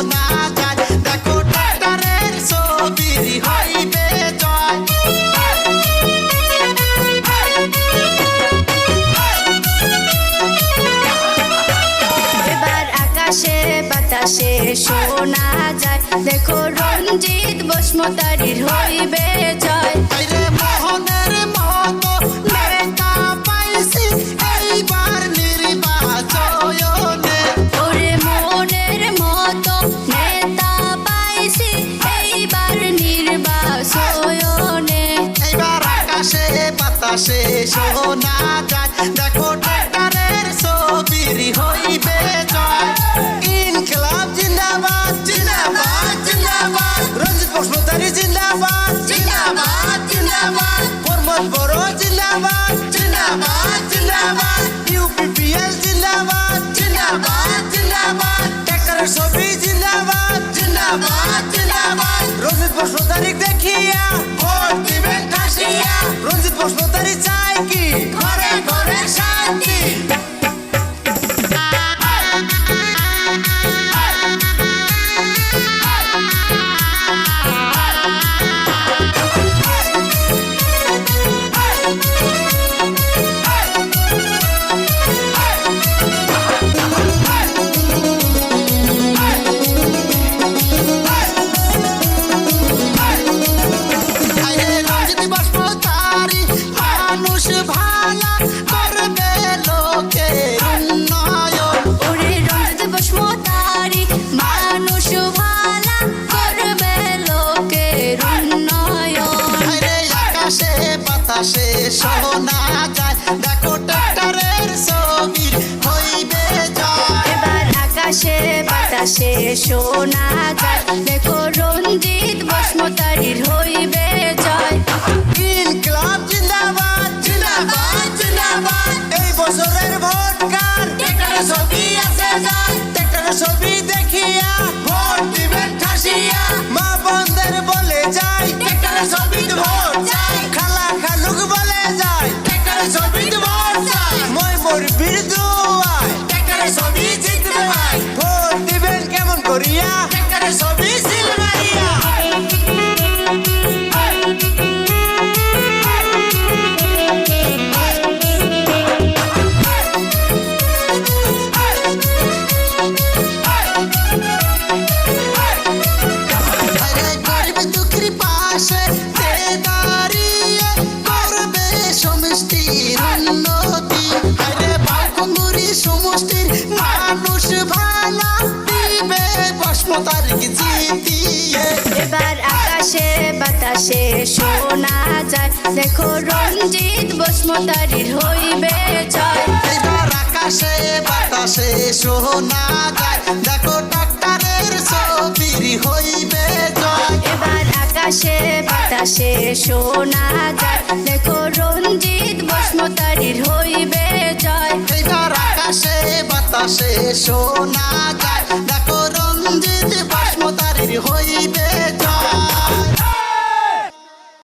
শোনা যায় দেখো ট্রাক্টরের ছবির হইবে জয় এবার আকাশে বাতাসে শোনা যায় দেখো রঞ্জিত বসমতারির হইবে জয় আইরে মোহনের মতো নেতা পাইছি এইবার নির্বাচনে ওরে মনের মতো নেতা পাইছি এইবার নির্বাচনে এইবার আকাশে বাতাসে শোনা যায় দেখো ট্রাক্টরের ছবির হইবে জয় ইনকিলাব জিন্দাবাদ জিন্দাবাদ জিন্দাবাদ রঞ্জিত বসমতারি জিন্দাবাদ জিন্দাবাদ জিন্দাবাদ প্রমোদ বড় জিন্দাবাদ জিন্দাবাদ জিন্দাবাদ ইউপিপিএল জিন্দাবাদ জিন্দাবাদ জিন্দাবাদ ট্রাক্টরের ছবি জিন্দাবাদ জিন্দাবাদ জিন্দাবাদ রঞ্জিত বসমতারি দেখিয়া ভোট দিবেন ঠাসিয়া রঞ্জিত বসমতারি চাই কি ঘরে ঘরে শান্তি মানুষ ভালা করবে লোকের উন্নয়ন ওরে রঞ্জিত বসমতারি মানুষ ভালা করবে লোকের উন্নয়ন আরে আকাশে বাতাসে শোনা যায় দেখো ট্রাক্টরের ছবির হইবে জয় এবার আকাশে বাতাসে শোনা যায় দেখো রঞ্জিত বসমতারির হইবে জয় ইনকিলাব জিন্দাবাদ জিন্দাবাদ জিন্দাবাদ এই বছরের ভোট কার ট্রাক্টরের ছবি আছে যায় ট্রাক্টরের ছবি দেখিয়া ভোট দিবেন ঠাসিয়া মা বন্ধের বলে যায় ট্রাক্টরের ছবি ভোট যায় খালা খালুক বলে যায় ট্রাক্টরের ছবি ভোট যায় মই মোর বিরদুয়ায় ট্রাক্টরের ছবি জিতবে ভাই ভোট দিবেন কেমন করিয়া ট্রাক্টরের ছবি সিলমারিয়া আরে গরিব দুঃখীর পাশে তে দাঁড়িয়ে করবে সমষ্টির উন্নতি আরে বাউকুঙ্গুরি সমষ্টির মানুষ ভালা দিবে বসমতারিকে জিতিয়ে এবার আকাশে বাতাসে শোনা যায় দেখো রঞ্জিত বসমতারির হইবে জয় এবার আকাশে বাতাসে শোনা যায় দেখো ট্রাক্টরের ছবির হইবে জয় এবার আকাশে বাতাসে শোনা যায় দেখো রঞ্জিত বসমতারির হইবে জয় এবার আকাশে বাতাসে শোনা যায় দেখো রঞ্জিত বসমতারির হইবে